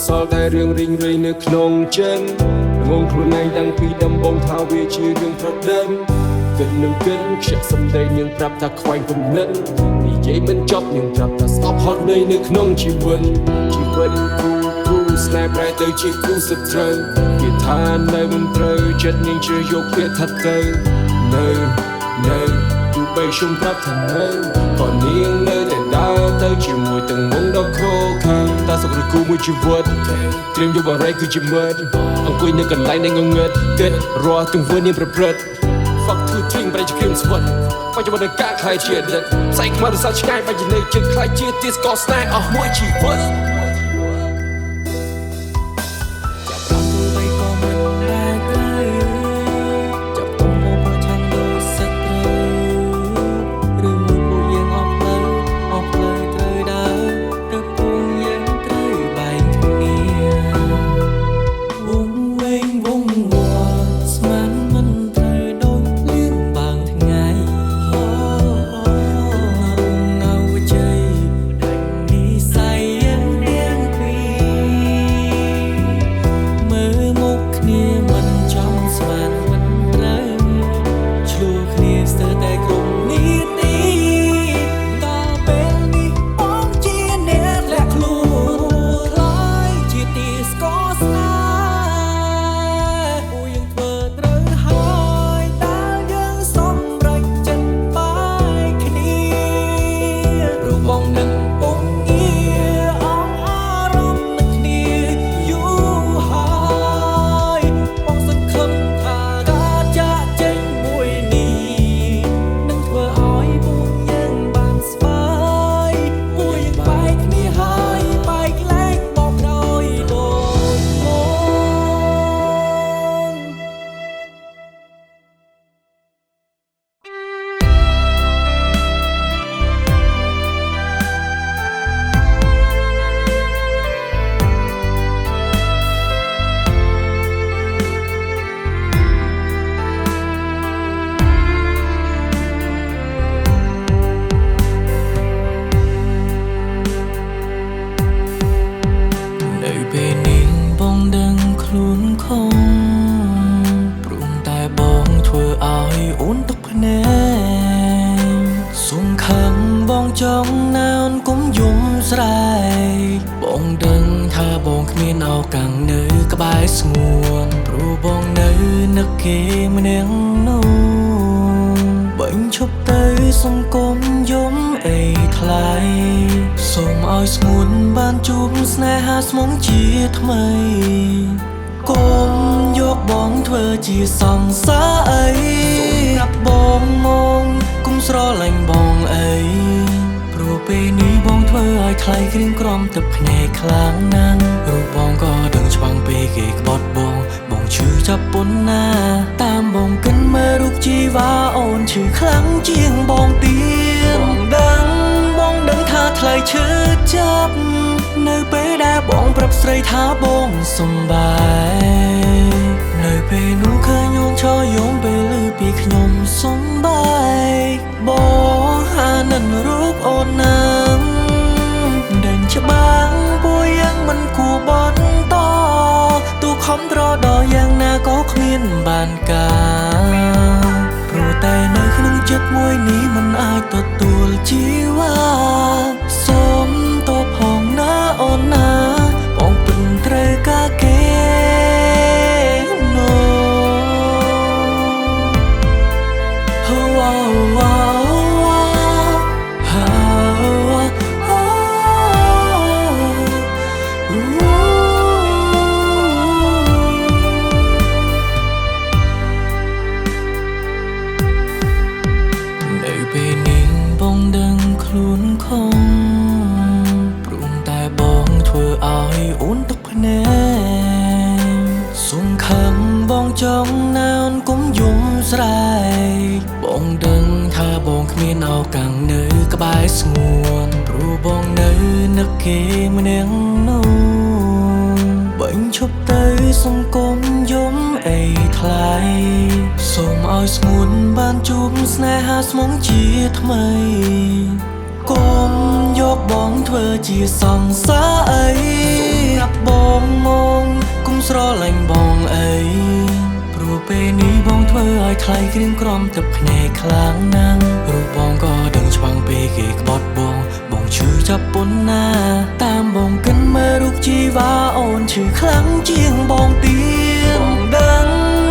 សល់តែរឿងរីងរៃនៅក្នុងចិត្តងងខ្លួនឯងតាំងពីដំបូងថាវាជារឿងប្រឌិនគិតនឹងគិតខ្ជិះសំដីនឹងប្រាប់ថាខ្វែងគំនិតនិយាយមិនចប់នឹងប្រាប់ថាស្អប់ហត់នៅក្នុងជីវិតគូស្នេហ៍ប្រែទៅជាគូសត្រូវគេថានៅមិនត្រូវចិត្តនាងជឿយកពាក្យថាទៅនៅទោះបីខ្ញុំប្រាប់ថានៅក៏នាងនៅតែដើរទៅជាមួយទាំងមុងដល់ខកខានតែសុខឬគូមួយជីវិតត្រៀមយកបរិយគឺជាមិត្តអង្គុយនៅកន្លែងនៃងងឹតគិតរាល់ទង្វើនាងប្រព្រឹត្ត Fuck two thing ប្រែជាគ្រឿងស្វិតបច្ចុប្បន្ននឹងការខ្លាយជាអតីតផ្សែងខ្មៅរសាឆ្ងាយបាច់នៅជិតខ្លាយជាទីស្កស្នេហ៍អស់មួយជីវិត សូមឲ្យស្ងួនបានជួបស្នេហាស្មងជាថ្មីកុំយក យកបងធ្វើជាសង្សារអីសម្រាប់បងមកគុំស្រឡាញ់បងអីព្រោះពេលនេះបងធ្វើឲ្យថ្លៃគ្រៀងក្រំទឹកភ្នែកខ្លាំងណាស់រូបបងក៏ដឹងច្បាំងពេលគេក្បត់បងឈឺចាប់ប៉ុណ្ណាតាមបងកិនមើលរូបជីវ៉ាអូនឈឺខ្លាំងជាងបងទៀត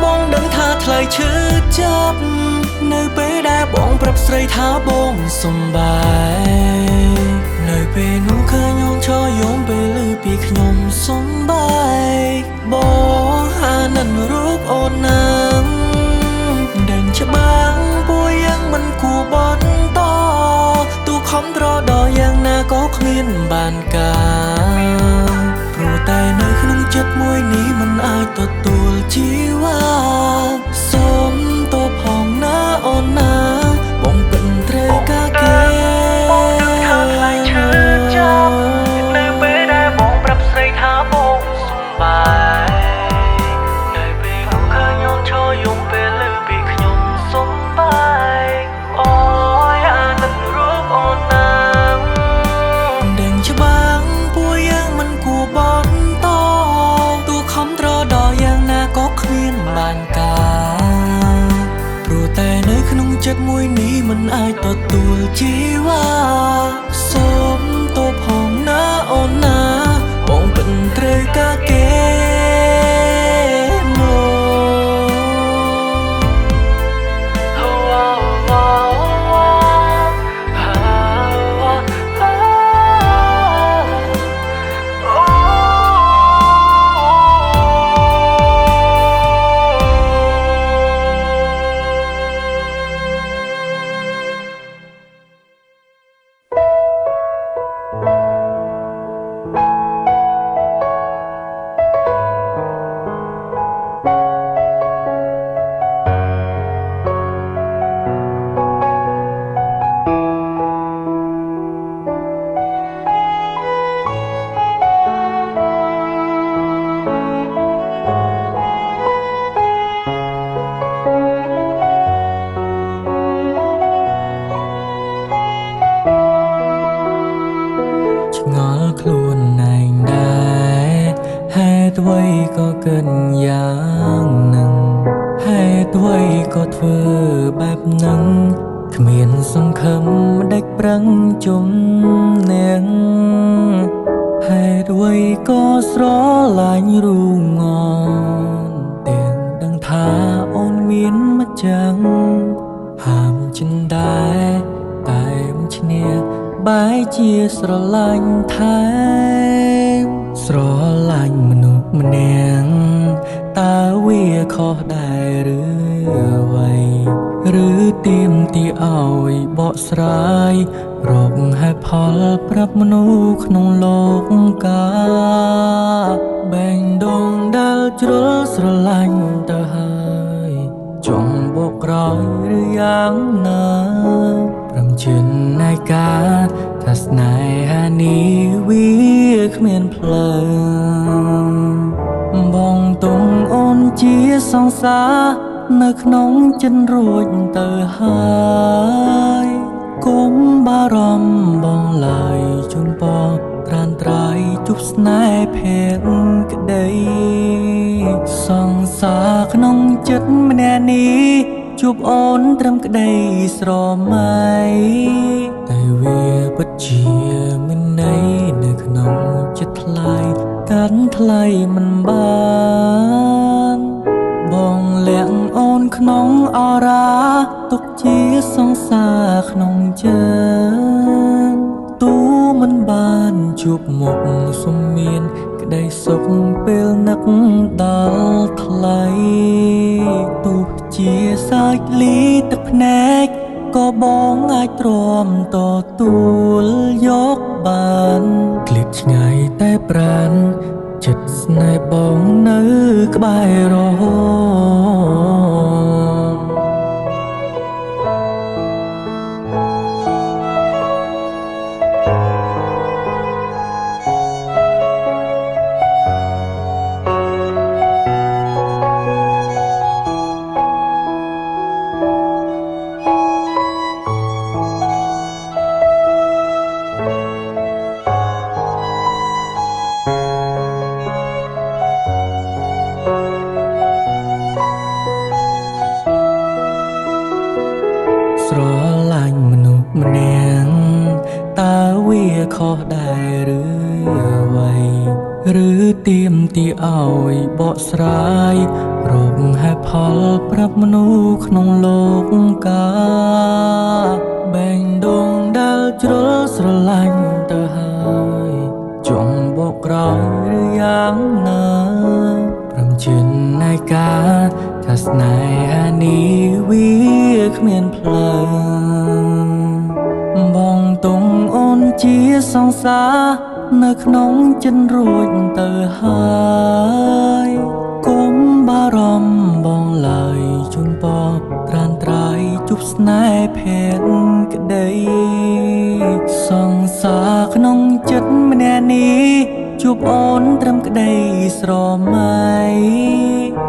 បងដឹងថាថ្លៃឈឺចាប់នៅពេលដែលបងប្រាប់ស្រីថាបងសុំបាយនៅពេលនោះឃើញអូនឈរយំពេលឮពីខ្ញុំសុំបាយបងអានិនរូបអូននឹងដឹងច្បាស់ពួកយើងមិនគួរបបន្តទូខំត្រដល់យ៉ាងណាក៏គ្មានបានការព្រោះតែនៅក្នុងចិត្តមួយនេះមិនអាចទទួលជីវ៉ាសូមតបផងណាអូនណាបងពិនត្រូវការគេបងដឹងថាថ្លៃឈឺចាប់នៅពេលដែលបងប្រាប់ស្រីថាបងសុំបាយនៅពេលនោះឃើញអូនឈរយំពេលឮពីខ្ញុំសុំបាយអូយអានឹងរូបអូនណាដឹងច្បាស់ពួកយើងមិនគួរបបន្តទូខំត្រដល់យ៉ាងណាក៏គ្មានបានការព្រោះតែនៅក្នុងចិត្តមួយនេះមិនអាចទទួលជីវ៉ាសូមតបផងណាអូនណាបងពិនត្រូវការគេឆ្ងល់ខ្លួនឯងដែរហេតុអ្វីក៏គិតយ៉ាងនឹងហេតុអ្វីក៏ធ្វើបែបនឹងគ្មានសង្ឃឹមដេចប្រឹងជុំនាងហេតុអ្វីក៏ស្រឡាញ់រូងងនទាំងដឹងថាអូនមានម្ចឹងហាមចិនដែរតែមិនឈ្នះបែរជាស្រឡាញ់ថែមស្រឡាញ់មនុស្សម្នាក់តើវាខុសដែរឬអ្វីឬទាមទារឲ្យបកស្រាយរកហេតុផលប្រាប់មនុស្សក្នុងលោកកាបែងដងដែលជ្រុលស្រឡាញ់ទៅហើយចង់បកក្រោយឬយ៉ាងណាព្រមជឿនឯកាថាស្នេហានេះវាគ្មានផ្លូវបងទុំអូនជាសង្សារនៅក្នុងចិនរួចទៅហើយគុំបារម្ភបងឡើយជូនបងត្រានត្រៃជប់ស្នេហ៍ភេទក្តីសង្សារក្នុងចិត្តម្នាក់នេះជួបអូនត្រឹមក្តីស្រមៃតែវាពិតជាមានន័យនៅក្នុងចិត្តថ្លៃកាន់ថ្លៃមិនបានបងលាក់អូនក្នុងអរាទុកជាសង្សារក្នុងចិត្តទូមិនបានជួបមុខសុំមានក្តីសុខពេលនឹកដល់ថ្លៃទោះជាសាច់លីទឹកភ្នែកក៏បងអាចទ្រាំទទួលយកបានឃ្លាតឆ្ងាយតែប្រាណចិត្តស្នេហ៍បងនៅក្បែររហូត ម្នាក់តើវាខុសដែរឬអ្វីឬទៀមទីឲ្យបកស្រាយរកហេតុផលប្រាប់មនុស្សក្នុងលោកកាបែងដងដែលជ្រុលស្រឡាញ់ទៅហើយចង់បកក្រោយឬយ៉ាងណាព្រមជានៃការថាស្នេហានេះវាគ្មានផ្លូវបងទុំអូនជាសង្សារនៅក្នុងចិនរួចទៅហើយគុំបារម្ភបងឡើយជូនពរត្រានត្រៃជប់ស្នេហ៍ភេទក្តីសង្សារក្នុងចិត្តម្នាក់នេះជួបអូនត្រឹមក្តីស្រមៃ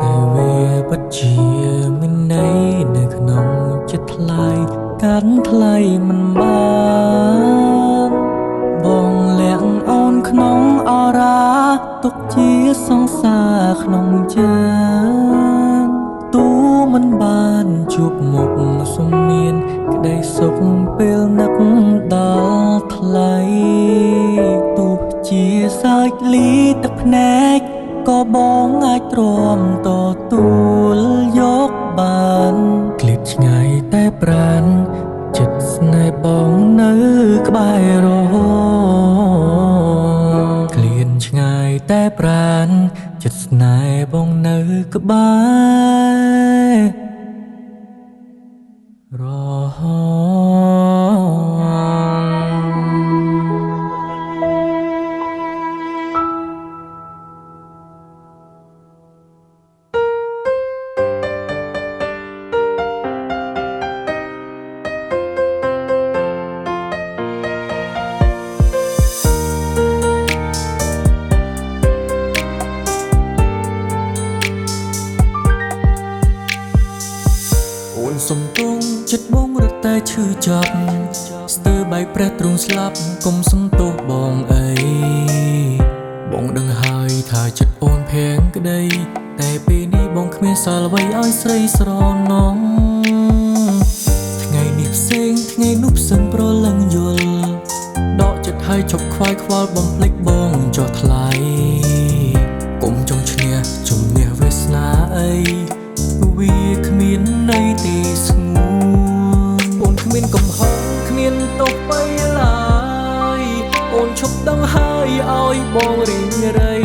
តែវាពិតជាមានន័យនៅក្នុងចិត្តថ្លៃកាន់ថ្លៃមិនបានបងលាក់អូនក្នុងអរាទុកជាសង្សារក្នុងចិត្តទូមិនបានជួបមុខសុំមានក្តីសុខពេលនឹកដល់ថ្លៃទោះជាសាច់លីទឹកភ្នែកក៏បងអាចទ្រាំទទួលយកបានឃ្លាតឆ្ងាយតែប្រាណចិត្តស្នេហ៍បងនៅក្បែររហូតឃ្លានឆ្ងាយតែប្រាណចិត្តស្នេហ៍បងនៅក្បែររហូតសំទងចិត្តបងរត់តែឈឺចាប់ស្ទើរបែកប្រេះទ្រង់ស្លាប់កុំសំទោសបងអីបងដឹងហើយថាចិត្តអូនភាំងក្តីតែពេលនេះបងគ្មានសាលអ្វីឲ្យស្រីស្រណងថ្ងៃនេះផ្សេងថ្ងៃនោះផ្សឹងប្រលឹងយល់ដកចិត្តឲ្យជប់ខ្វាយខ្វល់បំភ្លេចបងចុះថ្លៃកុំចង់ឈ្នះជំនះវាសនាអីវាគ្មានន័យទេស្ងួនអូនគ្មានកំហុសគ្មានទោសបីឡើយអូនឈប់ដឹងហើយឲ្យបងរីងរៃ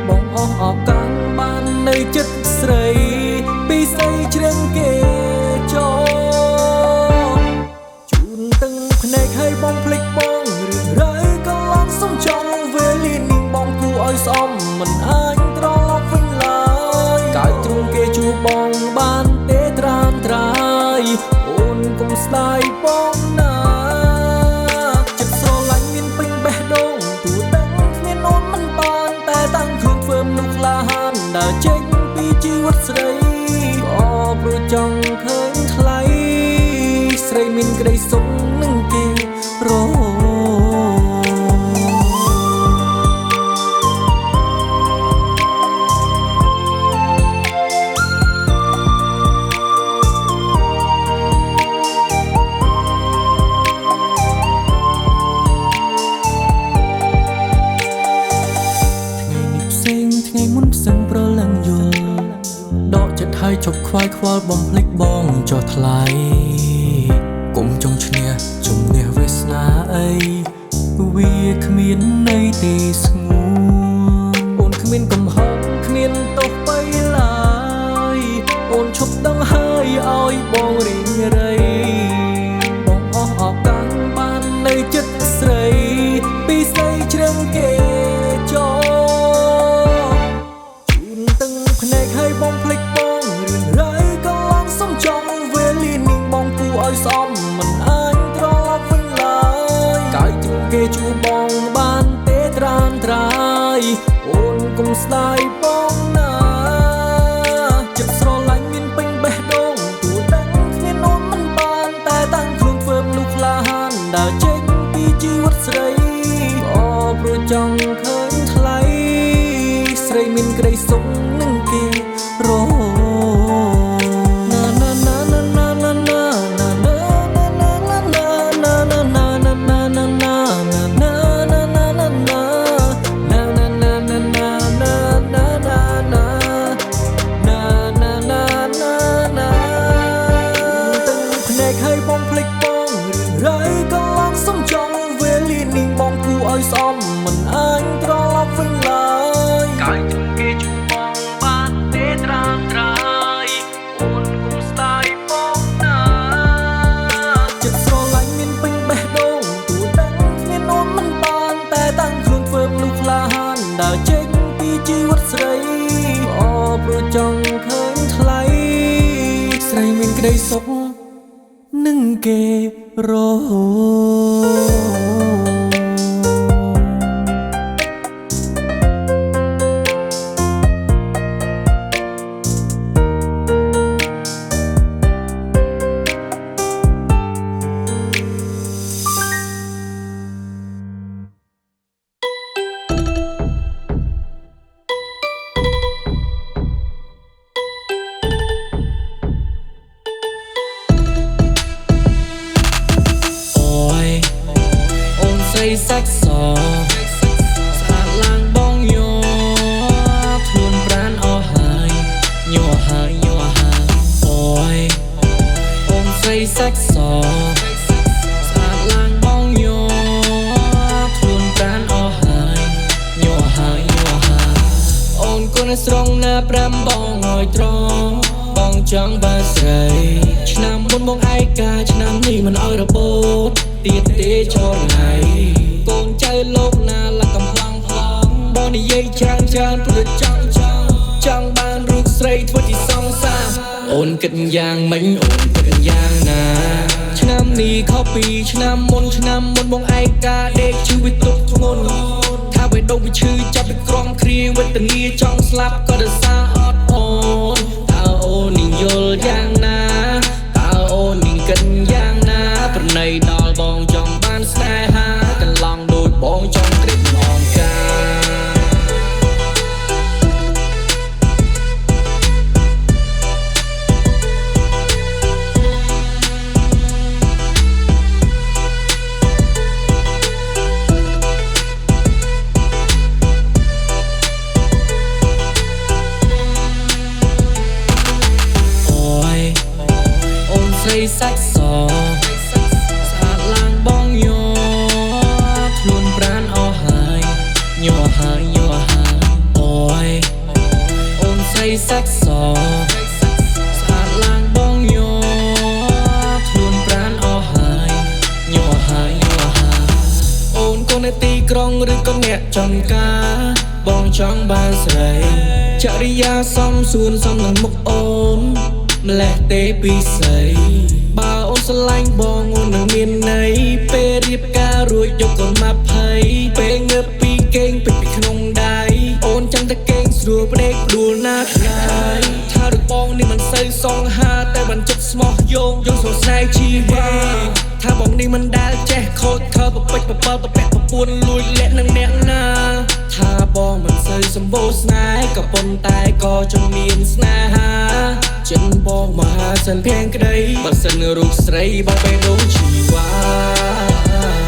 បងអស់ឱកាសបាននៅចិត្តស្រីពីស្អីជ្រឹងគេចូលជូនទាំងភ្នែកឲ្យបងភ្លេចបងរឿងរ៉ាវកន្លងសុំចង់វេលានេះបងគួរឲ្យស្អមមិនអាចត្រឡប់វិញឡើយកាយទ្រង់គេជួបបងបានទេត្រាំត្រាយអូនកុំស្ដាយបងណាចិត្តស្រឡាញ់មានពេញបេះដូងទូដឹងគ្មានអូនមិនបានតែតាំងខ្លួនធ្វើមនុស្សក្លាហានដើរចេញពីជីវិតស្រីក៏ព្រោះចង់ឃើញថ្លៃស្រីមានក្តីសុខនឹងគេរហូតថ្ងៃមុនផ្សឹងប្រលឹងយល់ដកចិត្តឲ្យជប់ខ្វាយខ្វល់បំភ្លេចបងចុះថ្លៃកុំចង់ឈ្នះជំនះវាសនាអីវាគ្មានន័យទេស្ងួនអូនគ្មានកំហុសគ្មានទោសបីឡើយអូនឈប់ដឹងហើយឲ្យបងរីងរៃបងអស់ឱកាសបាននៅចិត្តស្រីពីស្អីជ្រឹងគេចូលឲ្យបងភ្លេចបងរឿងរ៉ាវកន្លងសុំចង់វេលានេះបងគួរឲ្យស្អមមិនអាចត្រឡប់វិញឡើយកាយទ្រង់គេជួបបងបានទេត្រាំត្រាយអូនកុំស្ដាយបងណាចិត្តស្រឡាញ់មានពេញបេះដូងទូដឹងគ្មានអូនមិនបានតែតាំងខ្លួនធ្វើមនុស្សក្លាហានដើរចេញពីជីវិតស្រីក៏ព្រោះចង់ឃើញថ្លៃស្រីមានក្តីសុខនឹងគេរហូតណាណាណាណាណាណាណាណាណាណាណា បងភ្លេចបងរឿងរ៉ាវកន្លងសំចង់វេលានេះបងគួរឲ្យស្អប់មិនអាចត្រឡប់វិញឡើយកាយជំគេជុំបងបានទេត្រាំត្រៃអូនគុំស្ដាយបងណាចិត្តស្រឡាញ់មានពេញបេះដូងទូដឹងគ្មានអូនមិនបានតែតាំងខ្លួនធ្វើមនុស្សក្លាហានដើរចេញពីជីវិតស្រីអរព្រោះចង់ឃើញថ្លៃស្រីមានក្តីសុខនឹងគេរហូសាច់សស្អាតឡើងបងយោខ្លួនប្រានអស់ហើយញ័រហើយញ័រហើយអូយអូនស្រីសាច់សស្អាតឡើងបងយោខ្លួនប្រានអស់ហើយញ័រហើយញ័រហើយអូនគុណស្រងណាប្រាំបងឲ្យត្រង់បងចង់បានស្រីឆ្នាំមុនបងឯកាឆ្នាំនេះមិនឲ្យរបូតទៀតទេចោលហើយកូនចៅលោកណាលកំឡងឡងបងនិយាយច្រើនព្រោះចង់បានរូបស្រីធ្វើជាសង្សារអូនគិតយ៉ាងម៉េចអូនគិតយ៉ាងណាឆ្នាំនេះខុសពីឆ្នាំមុនបងឯកាដេកឈឺវាទុកធ្ងន់ថាបេះដូងវាឈឺចាប់ពីក្រំគ្រាវេទនាចង់ស្លាប់ក៏ដោយសារអត់អូនតើអូននឹងយល់យ៉ាងណាតើអូននឹងគិតយ៉ាងណាប្រណីដល់បងចង់បានស្នេហាកន្លងដូចបងចង់ត្រេកអងការស្រីសាច់សស្អាតឡើងបងយោខ្លួនប្រានអស់ហើយញ័រហើយញ័រហើយអូយអូនស្រីសាច់សស្អាតឡើងបងយោខ្លួនប្រានអស់ហើយញ័រហើយញ័រហើយអូនកូននៅទីក្រុងឬក៏អ្នកចំការបងចង់បានស្រីចរិយាសមសួនសមនឹងមុខអូនម្លេះទេពីស្រីបើអូនស្រឡាញ់បងអូននឹងមានន័យពេលរៀបការរួចយកកូនមកភ័យពេលងើបពីគេងពេញពីក្នុងដៃអូនចាំតែគេងស្រួលភ្នែកដួលណាស់ហើយថារូបបងនេះមិនសូវសងហាតែបានចិត្តស្មោះយោងស្នេហ៍ជីវាថាបងនេះមិនដែលចេះខូចខើប្រពេចប្រពើប្រពាក់ប្រពួនលួចលាក់នឹងអ្នកណាថាបងមិនសូវសម្បូរស្នេហ៍ក៏ប៉ុន្តែក៏ជំនាញស្នេហាចិនបងមហាសិនភៀងក្តីបើសិនរូបស្រីបងបេះដូងជីវ៉ា